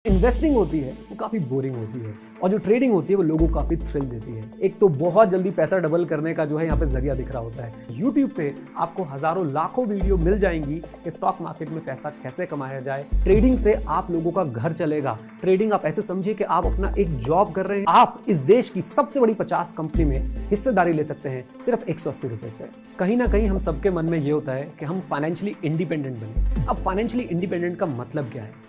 Investing होती है वो काफ़ी बोरिंग होती है और जो ट्रेडिंग होती है वो लोगों को काफ़ी थ्रिल देती है। एक तो बहुत जल्दी पैसा डबल करने का जो है यहाँ पे जरिया दिख रहा होता है। YouTube पे आपको हजारों लाखों वीडियो मिल जाएंगी कि स्टॉक मार्केट में पैसा कैसे कमाया जाए। ट्रेडिंग से आप लोगों का घर चलेगा। ट्रेडिंग आप ऐसे समझिए कि आप अपना एक जॉब कर रहे हैं। आप इस देश की सबसे बड़ी 50 कंपनी में हिस्सेदारी ले सकते हैं सिर्फ 180 रुपए से। कहीं ना कहीं हम सबके मन में ये होता है कि हम फाइनेंशियली इंडिपेंडेंट बने। अब फाइनेंशियली इंडिपेंडेंट का मतलब क्या है?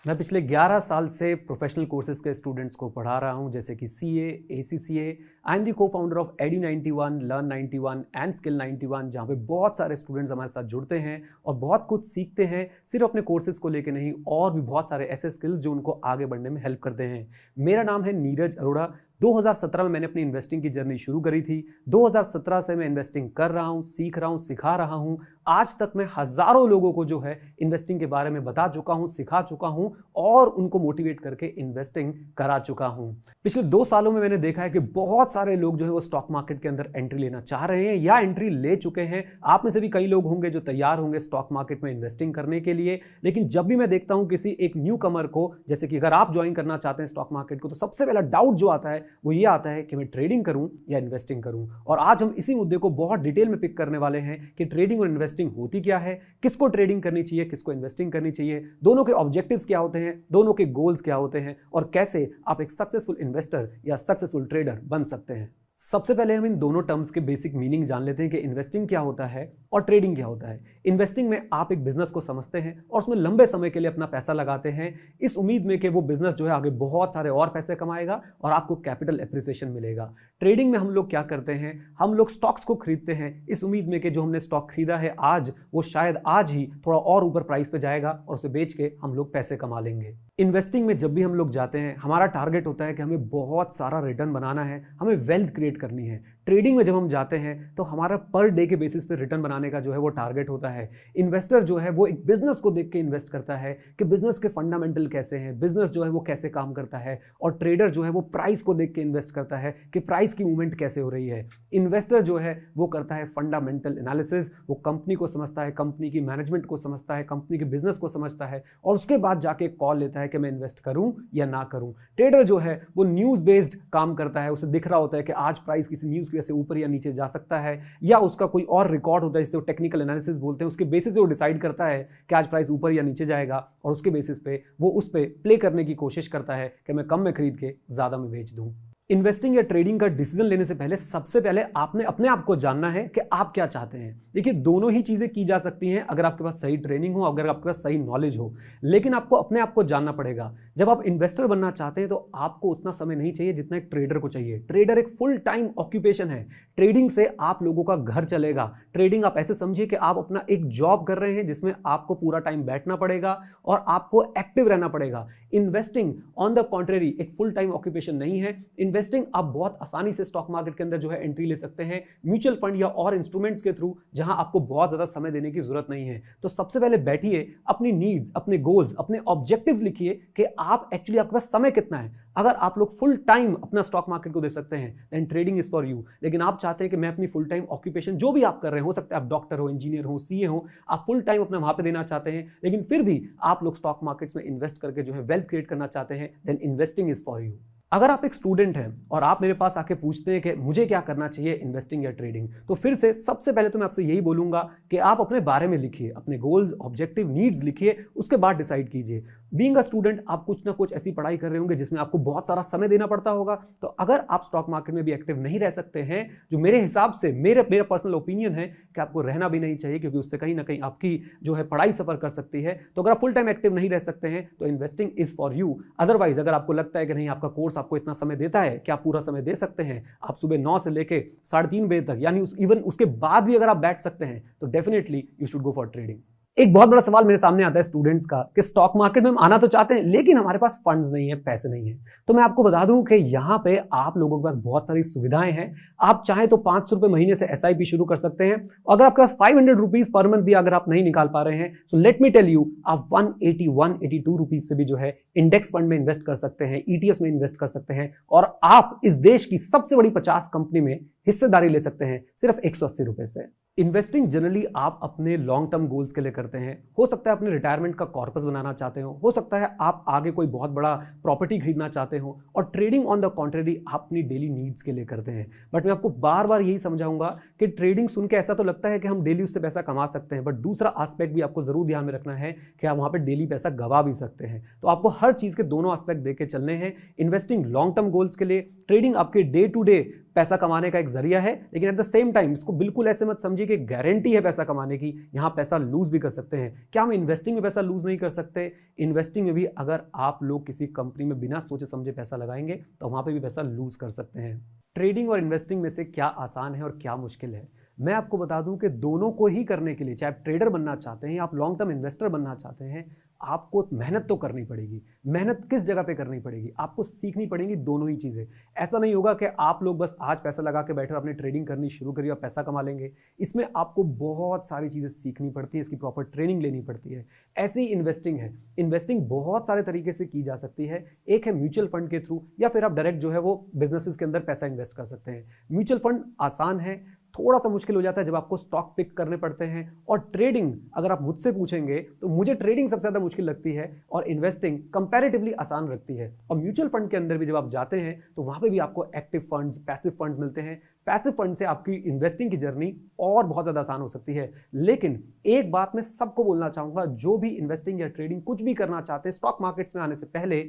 मैं पिछले 11 साल से प्रोफेशनल कोर्सेज के स्टूडेंट्स को पढ़ा रहा हूं, जैसे कि CA, ACCA। I am the co-founder of Edu91, Learn91 and Skill91, जहां पे बहुत सारे स्टूडेंट्स हमारे साथ जुड़ते हैं और बहुत कुछ सीखते हैं, सिर्फ अपने कोर्सेज को लेके नहीं, और भी बहुत सारे ऐसे स्किल्स जो उनको आगे बढ़ने में हेल्प करते हैं। मेरा नाम है नीरज अरोड़ा। 2017 में मैंने अपनी इन्वेस्टिंग की जर्नी शुरू करी थी। 2017 से मैं इन्वेस्टिंग कर रहा हूँ, सीख रहा हूँ, सिखा रहा हूँ। आज तक मैं हजारों लोगों को जो है इन्वेस्टिंग के बारे में बता चुका हूँ, सिखा चुका हूँ और उनको मोटिवेट करके इन्वेस्टिंग करा चुका हूँ। पिछले 2 सालों में मैंने देखा है कि बहुत सारे लोग जो है वो स्टॉक मार्केट के अंदर एंट्री लेना चाह रहे हैं या एंट्री ले चुके हैं। आप में से भी कई लोग होंगे जो तैयार होंगे स्टॉक मार्केट में इन्वेस्टिंग करने के लिए। लेकिन जब भी मैं देखता हूँ किसी एक न्यू कमर को, जैसे कि अगर आप ज्वाइन करना चाहते हैं स्टॉक मार्केट को, तो सबसे पहला डाउट जो आता है वो ये आता है कि मैं ट्रेडिंग करूं या इन्वेस्टिंग करूं। और आज हम इसी मुद्दे को बहुत डिटेल में पिक करने वाले हैं कि ट्रेडिंग और इन्वेस्टिंग होती क्या है, किसको ट्रेडिंग करनी चाहिए, किसको इन्वेस्टिंग करनी चाहिए, दोनों के ऑब्जेक्टिव्स क्या होते हैं, दोनों के गोल्स क्या होते हैं और कैसे आप एक सक्सेसफुल इन्वेस्टर या सक्सेसफुल ट्रेडर बन सकते हैं। सबसे पहले हम इन दोनों टर्म्स के बेसिक मीनिंग जान लेते हैं कि इन्वेस्टिंग क्या होता है और ट्रेडिंग क्या होता है। इन्वेस्टिंग में आप एक बिजनेस को समझते हैं और उसमें लंबे समय के लिए अपना पैसा लगाते हैं, इस उम्मीद में कि वो बिजनेस जो है आगे बहुत सारे और पैसे कमाएगा और आपको कैपिटल एप्रिसिएशन मिलेगा। ट्रेडिंग में हम लोग क्या करते हैं, हम लोग स्टॉक्स को खरीदते हैं इस उम्मीद में कि जो हमने स्टॉक खरीदा है आज, वो शायद आज ही थोड़ा और ऊपर प्राइस पे जाएगा और उसे बेच के हम लोग पैसे कमा लेंगे। इन्वेस्टिंग में जब भी हम लोग जाते हैं, हमारा टारगेट होता है कि हमें बहुत सारा रिटर्न बनाना है, हमें वेल्थ क्रिएट करनी है। ट्रेडिंग में जब हम जाते हैं तो हमारा पर डे के बेसिस पे रिटर्न बनाने का जो है वो टारगेट होता है। इन्वेस्टर जो है वो एक बिजनेस को देख के इन्वेस्ट करता है कि बिजनेस के फंडामेंटल कैसे हैं, बिजनेस जो है वो कैसे काम करता है, और ट्रेडर जो है वो प्राइस को देख के इन्वेस्ट करता है कि प्राइस की मूवमेंट कैसे हो रही है। इन्वेस्टर जो है वो करता है फंडामेंटल एनालिसिस, वो कंपनी को समझता है, कंपनी की मैनेजमेंट को समझता है, कंपनी के बिजनेस को समझता है और उसके बाद जाके कॉल लेता है कि मैं इन्वेस्ट करूं या ना करूं। ट्रेडर जो है वो न्यूज बेस्ड काम करता है, उसे दिख रहा होता है कि आज प्राइस किसी न्यूज की वजह से ऊपर या नीचे जा सकता है, या उसका कोई और रिकॉर्ड होता है जिसे वो टेक्निकल एनालिसिस बोलते हैं, उसके बेसिस पे वो डिसाइड करता है कि आज प्राइस ऊपर या नीचे जाएगा और उसके बेसिस पे वो उस पे प्ले करने की कोशिश करता है कि मैं कम में खरीद के ज्यादा में बेच दूं। इन्वेस्टिंग या ट्रेडिंग का डिसीजन लेने से पहले सबसे पहले आपने अपने आप को जानना है कि आप क्या चाहते हैं। देखिए, दोनों ही चीजें की जा सकती हैं अगर आपके पास सही ट्रेनिंग हो, अगर आपके पास सही नॉलेज हो, लेकिन आपको अपने आप को जानना पड़ेगा। जब आप इन्वेस्टर बनना चाहते हैं तो आपको उतना समय नहीं चाहिए जितना एक ट्रेडर को चाहिए। ट्रेडर एक फुल टाइम ऑक्यूपेशन है। ट्रेडिंग से आप लोगों का घर चलेगा। ट्रेडिंग आप ऐसे समझिए कि आप अपना एक जॉब कर रहे हैं जिसमें आपको पूरा टाइम बैठना पड़ेगा और आपको एक्टिव रहना पड़ेगा। इन्वेस्टिंग ऑन द कॉन्ट्रेरी एक फुल टाइम ऑक्यूपेशन नहीं है। इन्वेस्टिंग आप बहुत आसानी से स्टॉक मार्केट के अंदर जो है एंट्री ले सकते हैं, म्यूचुअल फंड या और इंस्ट्रूमेंट्स के थ्रू, जहां आपको बहुत ज्यादा समय देने की जरूरत नहीं है। तो सबसे पहले बैठिए, अपनी नीड्स, अपने गोल्स, अपने ऑब्जेक्टिव्स लिखिए कि आप एक्चुअली आपके पास समय कितना है। अगर आप लोग फुल टाइम अपना स्टॉक मार्केट को दे सकते हैं then trading is for you. लेकिन आप चाहते हैं कि मैं अपनी फुल टाइम ऑक्यूपेशन जो भी आप कर रहे हो सकता है आप डॉक्टर हो, इंजीनियर हो, CA हो, आप फुल टाइम अपना वहां पे देना चाहते हैं, लेकिन फिर भी आप लोग स्टॉक मार्केट्स में इन्वेस्ट करके जो है वेल्थ क्रिएट करना चाहते हैं, then investing is for you. अगर आप एक स्टूडेंट हैं और आप मेरे पास आके पूछते हैं कि मुझे क्या करना चाहिए, इन्वेस्टिंग या ट्रेडिंग, तो फिर से सबसे पहले तो मैं आपसे यही बोलूंगा कि आप अपने बारे में लिखिए, अपने गोल्स, ऑब्जेक्टिव, नीड्स लिखिए, उसके बाद डिसाइड कीजिए। बीइंग अ स्टूडेंट आप कुछ ना कुछ ऐसी पढ़ाई कर रहे होंगे जिसमें आपको बहुत सारा समय देना पड़ता होगा। तो अगर आप स्टॉक मार्केट में भी एक्टिव नहीं रह सकते हैं, जो मेरे हिसाब से मेरा पर्सनल ओपिनियन है कि आपको रहना भी नहीं चाहिए, क्योंकि उससे कहीं ना कहीं आपकी जो है पढ़ाई सफर कर सकती है। तो अगर आप फुल टाइम एक्टिव नहीं रह सकते हैं तो investing is for you. Otherwise अगर आपको लगता है कि नहीं, आपका कोर्स आपको इतना समय देता है कि आप पूरा समय दे सकते हैं, आप सुबह 9 से लेके 3:30 बजे तक, यानी इवन उसके बाद भी अगर आप बैठ सकते हैं, तो definitely you should go for trading. एक बहुत बड़ा सवाल मेरे सामने आता है स्टूडेंट्स का कि स्टॉक मार्केट में हम आना तो चाहते हैं लेकिन हमारे पास फंड्स नहीं है, पैसे नहीं है। तो मैं आपको बता दूं कि यहाँ पे आप लोगों के पास बहुत सारी सुविधाएं हैं। आप चाहें तो 500 रुपए महीने से SIP शुरू कर सकते हैं। अगर आपके पास 500 रुपीज पर मंथ भी अगर आप नहीं निकाल पा रहे हैं, so let me tell you, आप 182 रुपीज से भी जो है इंडेक्स फंड में इन्वेस्ट कर सकते हैं, ETFs में इन्वेस्ट कर सकते हैं और आप इस देश की सबसे बड़ी 50 कंपनी में हिस्सेदारी ले सकते हैं सिर्फ 180 रुपए से। इन्वेस्टिंग जनरली आप अपने लॉन्ग टर्म गोल्स के लिए करते हैं। हो सकता है अपने रिटायरमेंट का कॉर्पस बनाना चाहते हो सकता है आप आगे कोई बहुत बड़ा प्रॉपर्टी खरीदना चाहते हो, और ट्रेडिंग ऑन द कॉन्ट्रेरी आप अपनी डेली नीड्स के लिए करते हैं। बट मैं आपको बार बार यही समझाऊंगा कि ट्रेडिंग सुन के ऐसा तो लगता है कि हम डेली उससे पैसा कमा सकते हैं, बट दूसरा एस्पेक्ट भी आपको जरूर ध्यान में रखना है कि आप वहां पर डेली पैसा गवा भी सकते हैं। तो आपको हर चीज के दोनों एस्पेक्ट देके चलने हैं। इन्वेस्टिंग लॉन्ग टर्म गोल्स के लिए, ट्रेडिंग आपके डे टू डे पैसा कमाने का एक जरिया है, लेकिन एट द सेम टाइम इसको बिल्कुल ऐसे मत समझिए कि गारंटी है पैसा कमाने की। यहां पैसा लूज भी कर सकते हैं। क्या हम इन्वेस्टिंग में पैसा लूज नहीं कर सकते? इन्वेस्टिंग में भी अगर आप लोग किसी कंपनी में बिना सोचे समझे पैसा लगाएंगे तो वहां पे भी पैसा लूज कर सकते हैं। ट्रेडिंग और इन्वेस्टिंग में से क्या आसान है और क्या मुश्किल है? मैं आपको बता दूं कि दोनों को ही करने के लिए, चाहे आप ट्रेडर बनना चाहते हैं या आप लॉन्ग टर्म इन्वेस्टर बनना चाहते हैं, आपको मेहनत तो करनी पड़ेगी। मेहनत किस जगह पे करनी पड़ेगी? आपको सीखनी पड़ेंगी दोनों ही चीजें। ऐसा नहीं होगा कि आप लोग बस आज पैसा लगा के बैठे और अपनी ट्रेडिंग करनी शुरू करिए और पैसा कमा लेंगे। इसमें आपको बहुत सारी चीजें सीखनी पड़ती है, इसकी प्रॉपर ट्रेनिंग लेनी पड़ती है। ऐसी ही इन्वेस्टिंग है। इन्वेस्टिंग बहुत सारे तरीके से की जा सकती है। एक है म्यूचुअल फंड के थ्रू, या फिर आप डायरेक्ट जो है वो बिजनेसेस के अंदर पैसा इन्वेस्ट कर सकते हैं। म्यूचुअल फंड आसान है, थोड़ा सा मुश्किल हो जाता है जब आपको स्टॉक पिक करने पड़ते हैं। और ट्रेडिंग अगर आप मुझसे पूछेंगे तो मुझे ट्रेडिंग सबसे ज्यादा मुश्किल लगती है और इन्वेस्टिंग कंपैरेटिवली आसान लगती है। और म्यूचुअल फंड के अंदर भी जब आप जाते हैं तो वहां पे भी आपको एक्टिव फंड्स, पैसिव फंड्स मिलते हैं। पैसिव फंड से आपकी इन्वेस्टिंग की जर्नी और बहुत ज्यादा आसान हो सकती है। लेकिन एक बात मैं सबको बोलना चाहूंगा, जो भी इन्वेस्टिंग या ट्रेडिंग कुछ भी करना चाहते हैं, स्टॉक मार्केट्स में आने से पहले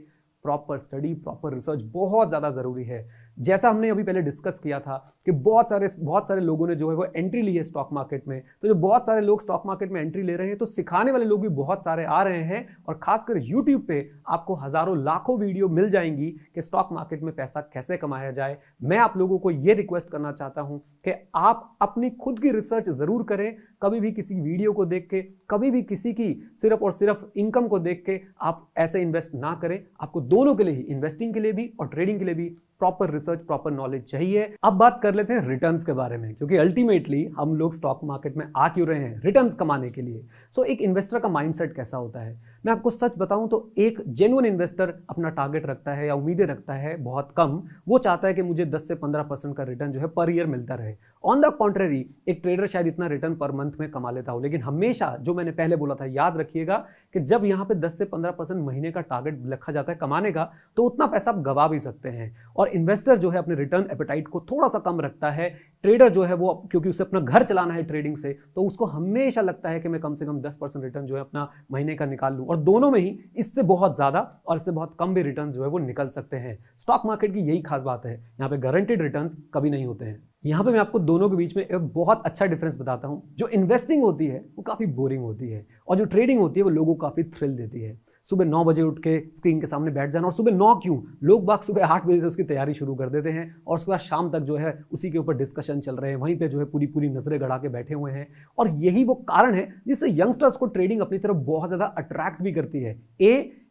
प्रॉपर स्टडी, प्रॉपर रिसर्च बहुत ज्यादा जरूरी है। जैसा हमने अभी पहले डिस्कस किया था कि बहुत सारे लोगों ने जो है वो एंट्री ली है स्टॉक मार्केट में। तो जो बहुत सारे लोग स्टॉक मार्केट में एंट्री ले रहे हैं, तो सिखाने वाले लोग भी बहुत सारे आ रहे हैं। और खासकर यूट्यूब पे आपको हजारों लाखों वीडियो मिल जाएंगी कि स्टॉक मार्केट में पैसा कैसे कमाया जाए। मैं आप लोगों को ये रिक्वेस्ट करना चाहता हूं कि आप अपनी खुद की रिसर्च जरूर करें। कभी भी किसी वीडियो को देख के, कभी भी किसी की सिर्फ और सिर्फ इनकम को देख के आप ऐसे इन्वेस्ट ना करें। आपको दोनों के लिए ही, इन्वेस्टिंग के लिए भी और ट्रेडिंग के लिए भी, प्रॉपर रिसर्च, प्रॉपर नॉलेज चाहिए। अब बात कर लेते हैं रिटर्न्स के बारे में, क्योंकि अल्टीमेटली हम लोग स्टॉक मार्केट में आ क्यों रहे हैं? रिटर्न्स कमाने के लिए। सो एक इन्वेस्टर का माइंडसेट कैसा होता है? मैं आपको सच बताऊं तो एक जेन्युइन इन्वेस्टर अपना टारगेट रखता है या उम्मीदें रखता है बहुत कम। वो चाहता है कि मुझे 10 से 15% का रिटर्न जो है पर ईयर मिलता रहे। ऑन द कॉन्ट्रेरी, एक ट्रेडर शायद इतना रिटर्न पर मंथ में कमा लेता हो, लेकिन हमेशा जो मैंने पहले बोला था, याद रखिएगा कि जब यहां पे 10 से 15% महीने का टारगेट रखा जाता है कमाने का, तो उतना पैसा आप गवा भी सकते हैं। और इन्वेस्टर जो है अपने रिटर्न एपेटाइट को थोड़ा सा कम रखता है। ट्रेडर जो है वो, क्योंकि उसे अपना घर चलाना है ट्रेडिंग से, तो उसको हमेशा लगता है कि मैं कम से कम 10% रिटर्न जो है अपना महीने का निकाल लूं। और दोनों में ही इससे बहुत ज्यादा और इससे बहुत कम भी रिटर्न जो है वो निकल सकते हैं। स्टॉक मार्केट की यही खास बात है, यहाँ पे गारंटीड रिटर्न्स कभी नहीं होते हैं। यहाँ पे मैं आपको दोनों के बीच में एक बहुत अच्छा डिफरेंस बताता हूँ। जो इन्वेस्टिंग होती है वो काफी बोरिंग होती है, और जो ट्रेडिंग होती है वो लोगों को काफी थ्रिल देती है। सुबह 9 बजे उठ के स्क्रीन के सामने बैठ जाना, और सुबह 9 क्यों, लोग बाग सुबह 8 बजे से उसकी तैयारी शुरू कर देते हैं और उसके बाद शाम तक जो है उसी के ऊपर डिस्कशन चल रहे हैं, वहीं पे जो है पूरी पूरी नजरें गड़ा के बैठे हुए हैं। और यही वो कारण है जिससे यंगस्टर्स को ट्रेडिंग अपनी तरफ बहुत ज्यादा अट्रैक्ट भी करती है।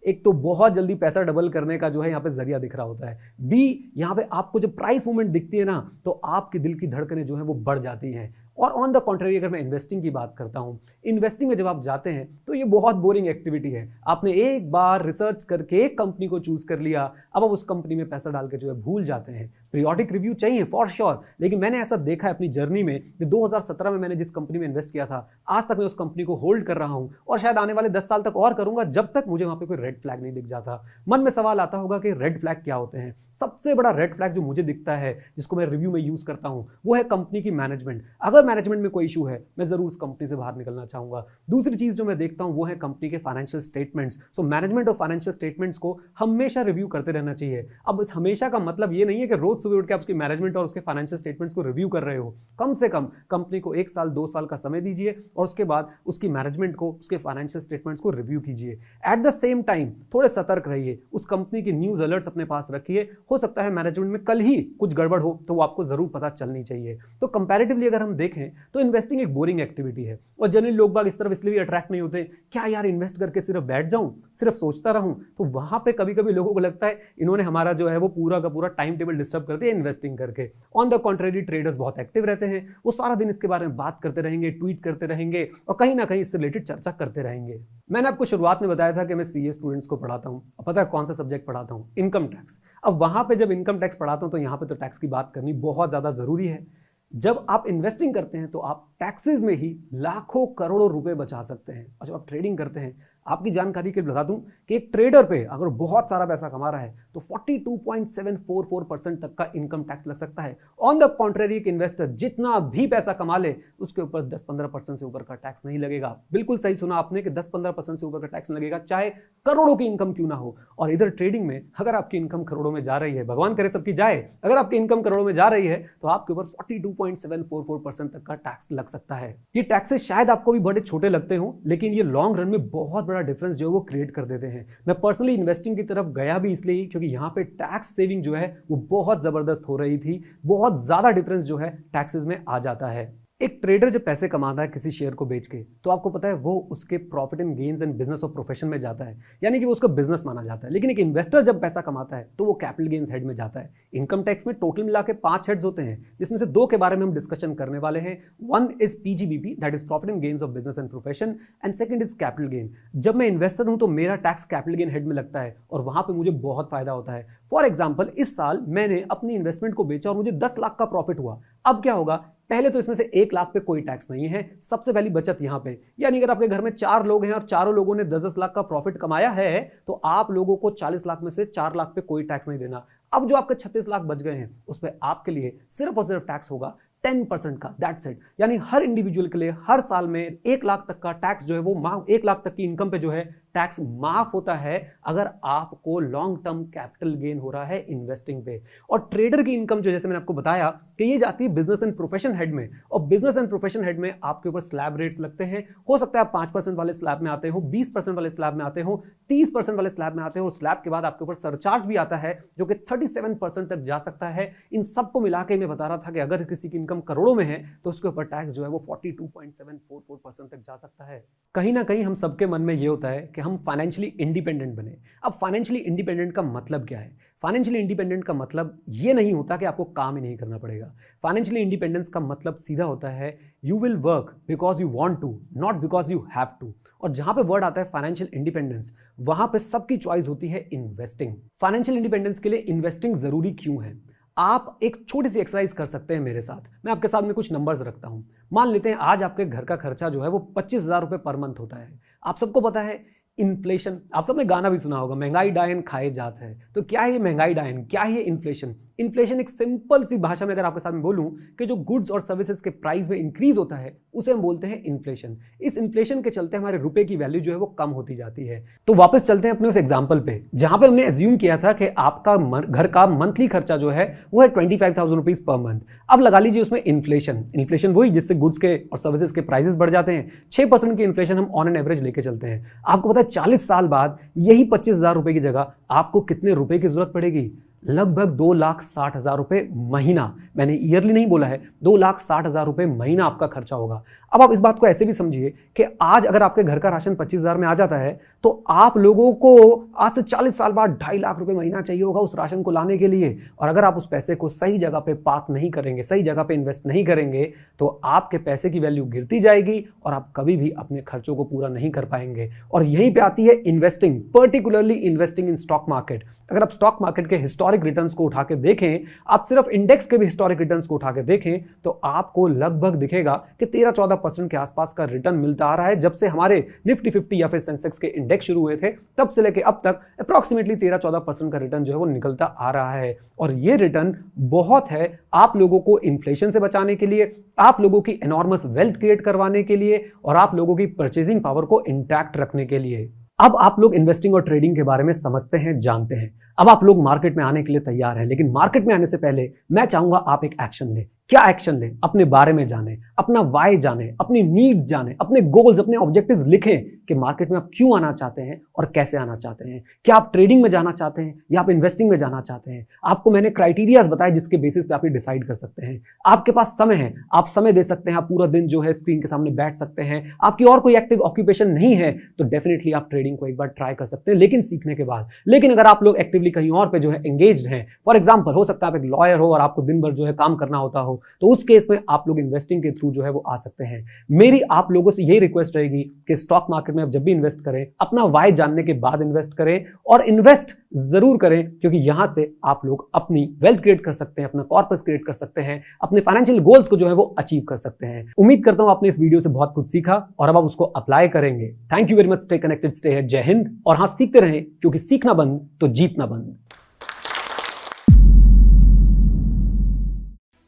एक तो बहुत जल्दी पैसा डबल करने का जो है यहाँ पे जरिया दिख रहा होता है। बी, यहाँ पे आपको जब प्राइस मूवमेंट दिखती है ना, तो आपकी दिल की धड़कनें जो है वो बढ़ जाती हैं। और ऑन द कॉन्ट्रेरी, अगर मैं इन्वेस्टिंग की बात करता हूं, इन्वेस्टिंग में जब आप जाते हैं तो ये बहुत बोरिंग एक्टिविटी है। आपने एक बार रिसर्च करके एक कंपनी को चूज कर लिया, अब आप उस कंपनी में पैसा डाल के जो है भूल जाते हैं। पीरियोडिक रिव्यू चाहिए फॉर श्योर, लेकिन मैंने ऐसा देखा है अपनी जर्नी में कि 2017 में मैंने जिस कंपनी में इन्वेस्ट किया था, आज तक मैं उस कंपनी को होल्ड कर रहा हूं और शायद आने वाले 10 साल तक और करूंगा, जब तक मुझे वहां पे कोई रेड फ्लैग नहीं दिख जाता। मन में सवाल आता होगा कि रेड फ्लैग क्या होते हैं? सबसे बड़ा रेड फ्लैग जो मुझे दिखता है, जिसको मैं रिव्यू में यूज करता हूं, वो है कंपनी की मैनेजमेंट। अगर मैनेजमेंट में कोई इशू है, मैं जरूर उस कंपनी से बाहर निकलना चाहूंगा। दूसरी चीज जो मैं देखता हूं वो है कंपनी के फाइनेंशियल स्टेटमेंट्स। सो मैनेजमेंट और फाइनेंशियल स्टेटमेंट्स को हमेशा रिव्यू करते रहना चाहिए। अब इस हमेशा का मतलब ये नहीं है कि रोज सुबह उठ के आप उसकी मैनेजमेंट और उसके फाइनेंशियल स्टेटमेंट्स को रिव्यू कर रहे हो। कम से कम कंपनी को 1 साल 2 साल का समय दीजिए और उसके बाद उसकी मैनेजमेंट को, उसके फाइनेंशियल स्टेटमेंट्स को रिव्यू कीजिए। एट द सेम टाइम थोड़े सतर्क रहिए, उस कंपनी की न्यूज अलर्ट्स अपने पास रखिए। हो सकता है मैनेजमेंट में कल ही कुछ गड़बड़ हो, तो वो आपको जरूर पता चलनी चाहिए। तो कंपैरेटिवली अगर हम देखें तो इन्वेस्टिंग एक बोरिंग एक्टिविटी है और जनरली लोग बाग इस तरफ इसलिए भी अट्रैक्ट नहीं होते, क्या यार इन्वेस्ट करके सिर्फ बैठ जाऊं, सिर्फ सोचता रहूं। तो वहां पे कभी कभी लोगों को लगता है इन्होंने हमारा जो है वो पूरा का पूरा टाइम टेबल डिस्टर्ब कर दिया इन्वेस्टिंग करके। ऑन द कॉन्ट्रेरी ट्रेडर्स बहुत एक्टिव रहते हैं, वो सारा दिन इसके बारे में बात करते रहेंगे, ट्वीट करते रहेंगे और कहीं ना कहीं इससे रिलेटेड चर्चा करते रहेंगे। मैंने आपको शुरुआत में बताया था कि मैं सीए स्टूडेंट्स को पढ़ाता हूं। पता है कौन सा सब्जेक्ट पढ़ाता हूं? Income tax. अब वहां पे जब इनकम टैक्स पढ़ाता हूं तो यहां पे तो टैक्स की बात करनी बहुत ज्यादा जरूरी है। जब आप इन्वेस्टिंग करते हैं तो आप टैक्सेस में ही लाखों करोड़ों रुपए बचा सकते हैं। और जब आप ट्रेडिंग करते हैं, आपकी जानकारी के लिए बता दूं कि एक ट्रेडर पे अगर बहुत सारा पैसा कमा रहा है तो 42.744% तक का इनकम टैक्स लग सकता है। ऑन द कॉन्ट्रेरी एक इन्वेस्टर जितना भी पैसा कमा ले उसके ऊपर 10-15% से ऊपर का टैक्स नहीं लगेगा। बिल्कुल सही सुना आपने कि 10-15% से ऊपर का टैक्स लगेगा, चाहे करोड़ों की इनकम क्यों ना हो। और इधर ट्रेडिंग में अगर आपकी इनकम करोड़ों में जा रही है, भगवान करे सबकी जाए, अगर आपकी इनकम करोड़ों में जा रही है तो आपके ऊपर 42.744% तक का टैक्स लग सकता है। ये टैक्सेस शायद आपको भी बड़े छोटे लगते हो, लेकिन ये लॉन्ग रन में बहुत बड़ा डिफरेंस जो है वो क्रिएट कर देते हैं। मैं पर्सनली इन्वेस्टिंग की तरफ गया भी इसलिए क्योंकि यहाँ पे टैक्स सेविंग जो है वो बहुत जबरदस्त हो रही थी, बहुत ज्यादा डिफरेंस जो है टैक्सेस में आ जाता है। एक ट्रेडर जब पैसे कमाता है किसी शेयर को बेच के, तो आपको पता है वो उसके profit and gains and business of profession में जाता है, यानी कि वो उसका बिजनेस माना जाता है। लेकिन एक इन्वेस्टर जब पैसा कमाता है तो वो कैपिटल गेन्स हेड में जाता है। इनकम टैक्स में टोटल मिला के 5 हेड्स होते हैं, जिसमें से 2 के बारे में हम डिस्कशन करने वाले हैं। One is PGBP, that is profit and gains of business and profession, and second is capital gain. जब मैं इन्वेस्टर हूं तो मेरा टैक्स कैपिटल गेन हेड में लगता है और वहां पर मुझे बहुत फायदा होता है। फॉर एग्जाम्पल, इस साल मैंने अपनी इन्वेस्टमेंट को बेचा और मुझे 10 लाख का प्रॉफिट हुआ। अब क्या होगा? पहले तो इसमें से 1 लाख पे कोई टैक्स नहीं है, सबसे पहली बचत यहां पे। यानी अगर आपके घर में 4 लोग हैं और चारों लोगों ने 10-10 लाख का प्रॉफिट कमाया है तो आप लोगों को 40 लाख में से 4 लाख पे कोई टैक्स नहीं देना। अब जो आपके 36 लाख बच गए हैं उस पर आपके लिए सिर्फ और सिर्फ टैक्स होगा 10% का, दैट्स इट। यानी हर इंडिविजुअल के लिए हर साल में 1 लाख तक का टैक्स जो है वो 1 लाख तक की इनकम पे जो है टैक्स माफ होता है अगर आपको लॉन्ग टर्म कैपिटल गेन हो रहा है इन्वेस्टिंग पे। और ट्रेडर की इनकम जो जैसे मैंने आपको बताया कि ये जाती है बिजनेस एंड प्रोफेशन हेड में, और बिजनेस एंड प्रोफेशन हेड में आपके ऊपर स्लैब रेट्स लगते हैं। हो सकता है आप 5% वाले स्लैब में आते हो, 20% वाले स्लैब में आते हो, 30% वाले स्लैब में आते हो। स्लैब के बाद आपके ऊपर सरचार्ज भी आता है जो कि 37% तक जा सकता है। इन सबको मिला के मैं बता रहा था कि अगर किसी की इनकम करोड़ों में है तो उसके ऊपर टैक्स जो है वो 42.744% तक जा सकता है। कहीं ना कहीं हम सबके मन में ये होता है कि हम फाइनेंशियली इंडिपेंडेंट बने। अब फाइनेंशियली इंडिपेंडेंट का मतलब क्या है? फाइनेंशियली इंडिपेंडेंट का मतलब ये नहीं होता कि आपको काम ही नहीं करना पड़ेगा। फाइनेंशियली इंडिपेंडेंस का मतलब सीधा होता है you will work because you want to, not because you have to. और जहां पे वर्ड आता है फाइनेंशियल इंडिपेंडेंस, वहां पे सबकी चॉइस होती है इन्वेस्टिंग। फाइनेंशियल इंडिपेंडेंस के लिए इन्वेस्टिंग जरूरी क्यों है? आप एक छोटी सी एक्सरसाइज कर सकते हैं मेरे साथ। मैं आपके साथ में कुछ नंबर्स रखता हूं। मान लेते हैं आज आपके घर का खर्चा जो है वो 25,000 रुपए पर मंथ होता है। आप सबको पता है इन्फ्लेशन, आप सबने गाना भी सुना होगा, महंगाई डायन खाए जात है। तो क्या है ये महंगाई डायन, क्या है ये इन्फ्लेशन? इन्फ्लेशन एक सिंपल सी भाषा में अगर आपके साथ में बोलूं कि जो गुड्स और सर्विसेज के प्राइस में इंक्रीज होता है उसे हम बोलते हैं इन्फ्लेशन। इस इन्फ्लेशन के चलते हमारे रुपए की वैल्यू जो है वो कम होती जाती है। तो वापस चलते हैं अपने उस एग्जांपल पे जहां पे हमने एज्यूम किया था कि आपका घर का मंथली खर्चा जो है वो है 25,000 रुपीज पर मंथ। अब लगा लीजिए उसमें इन्फ्लेशन, इन्फ्लेशन वही जिससे गुड्स के और सर्विसेज के प्राइसेस बढ़ जाते हैं। 6% की इन्फ्लेशन हम ऑन एन एवरेज लेके चलते हैं। आपको पता है 40 साल बाद यही 25,000 रुपए की जगह आपको कितने रुपए की जरूरत पड़ेगी? लगभग 2,60,000 रुपए महीना। मैंने ईयरली नहीं बोला है, 2,60,000 रुपए महीना आपका खर्चा होगा। अब आप इस बात को ऐसे भी समझिए कि आज अगर आपके घर का राशन 25,000 में आ जाता है तो आप लोगों को आज से 40 साल बाद 2.5 लाख रुपए महीना चाहिए होगा उस राशन को लाने के लिए। और अगर आप उस पैसे को सही जगह पे पार्क नहीं करेंगे, सही जगह पे इन्वेस्ट नहीं करेंगे तो आपके पैसे की वैल्यू गिरती जाएगी और आप कभी भी अपने खर्चों को पूरा नहीं कर पाएंगे। और यहीं पे आती है investing, particularly investing in stock market. अगर आप स्टॉक मार्केट के हिस्टोरिक रिटर्न्स को उठा के देखें, आप सिर्फ इंडेक्स के भी हिस्टोरिक रिटर्न्स को उठा के देखें तो आपको लगभग दिखेगा कि 13-14% के आसपास का रिटर्न मिलता आ रहा है। जब से हमारे निफ्टी 50 या फिर सेंसेक्स के इंडेक्स शुरू हुए थे तब से लेके अब तक अप्रॉक्सीमेटली 13-14% का रिटर्न जो है वो निकलता आ रहा है। और ये रिटर्न बहुत है आप लोगों को इन्फ्लेशन से बचाने के लिए, आप लोगों की एनॉर्मस वेल्थ क्रिएट करवाने के लिए और आप लोगों की परचेजिंग पावर को इंटैक्ट रखने के लिए। अब आप लोग इन्वेस्टिंग और ट्रेडिंग के बारे में समझते हैं, जानते हैं। अब आप लोग मार्केट में आने के लिए तैयार हैं, लेकिन मार्केट में आने से पहले मैं चाहूंगा आप एक एक्शन लें। क्या एक्शन लें, अपने बारे में जानें, अपना वाई जानें, अपनी नीड्स जानें, अपने गोल्स, अपने ऑब्जेक्टिव्स लिखें कि मार्केट में आप क्यों आना चाहते हैं और कैसे आना चाहते हैं। क्या आप ट्रेडिंग में जाना चाहते हैं या आप इन्वेस्टिंग में जाना चाहते हैं। आपको मैंने क्राइटेरियाज बताए जिसके बेसिस पे आप ये डिसाइड कर सकते हैं। आपके पास समय है, आप समय दे सकते हैं, आप पूरा दिन जो है स्क्रीन के सामने बैठ सकते हैं। आपकी और कोई एक्टिव ऑक्यूपेशन नहीं है तो डेफिनेटली आप ट्रेडिंग को एक बार ट्राई कर सकते हैं, लेकिन सीखने के बाद। लेकिन अगर आप लोग एक्टिवली कहीं और पे जो है एंगेज्ड हैं, फॉर एग्जाम्पल हो सकता है आप एक लॉयर हो और आपको दिन भर जो है काम करना होता हो, तो उस केस में आप लोग इन्वेस्टिंग के थ्रू जो है वो आ सकते हैं। मेरी आप लोगों से यही रिक्वेस्ट रहेगी कि स्टॉक मार्केट में आप जब भी इन्वेस्ट करें, अपना वाई जानने के बाद इन्वेस्ट करें और इन्वेस्ट जरूर करें, क्योंकि यहां से आप लोग अपनी वेल्थ क्रिएट कर सकते हैं, अपना कॉर्पस क्रिएट कर सकते हैं, अपने फाइनेंशियल गोल्स को जो है वो अचीव कर सकते हैं। उम्मीद करता हूं आपने इस वीडियो से बहुत कुछ सीखा और अब आप उसको अप्लाई करेंगे। Thank you very much. Stay connected, stay है। जय हिंद। और हां, सीखते रहें, क्योंकि सीखना बंद तो जीतना बंद।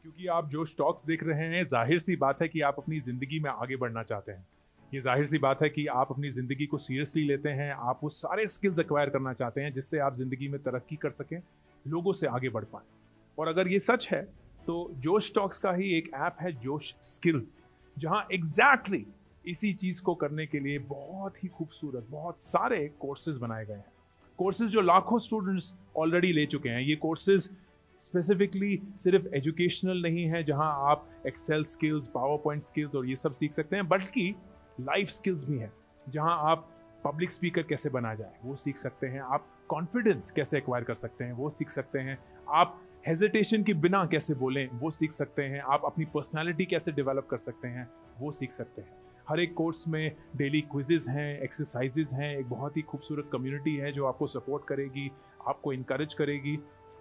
क्योंकि आप जो स्टॉक्स देख रहे हैं, जाहिर सी बात है कि आप अपनी ज़िंदगी में आगे बढ़ना चाहते हैं। ये जाहिर सी बात है कि आप अपनी ज़िंदगी को सीरियसली लेते हैं। आप वो सारे स्किल्स एक्वायर करना चाहते हैं जिससे आप ज़िंदगी में तरक्की कर सकें, लोगों से आगे बढ़ पाएं। और अगर ये सच है तो जोश स्टॉक्स का ही एक ऐप है जोश स्किल्स, जहां एग्जैक्टली इसी चीज़ को करने के लिए बहुत ही खूबसूरत बहुत सारे कोर्सेज बनाए गए हैं। कोर्सेज जो लाखों स्टूडेंट्स ऑलरेडी ले चुके हैं। ये कोर्सेज स्पेसिफिकली सिर्फ एजुकेशनल नहीं है जहां आप excel skills, power point skills और ये सब सीख सकते हैं, बल्कि लाइफ स्किल्स भी हैं जहां आप पब्लिक स्पीकर कैसे बना जाए वो सीख सकते हैं, आप कॉन्फिडेंस कैसे एक्वायर कर सकते हैं वो सीख सकते हैं, आप हेजिटेशन के बिना कैसे बोलें वो सीख सकते हैं, आप अपनी पर्सनालिटी कैसे डेवलप कर सकते हैं वो सीख सकते हैं। हर एक कोर्स में डेली क्विजेज हैं, एक्सरसाइजेज हैं, एक बहुत ही खूबसूरत कम्युनिटी है जो आपको सपोर्ट करेगी, आपको इनकरेज करेगी।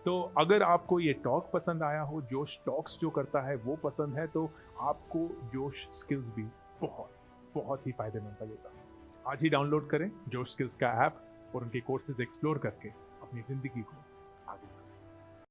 तो अगर आपको ये टॉक पसंद आया हो, जोश टॉक्स जो करता है वो पसंद है, तो आपको जोश स्किल्स भी बहुत ही फायदेमंद लगेगा। आज ही डाउनलोड करें जोश स्किल्स का ऐप और उनके कोर्सेज एक्सप्लोर करके अपनी ज़िंदगी को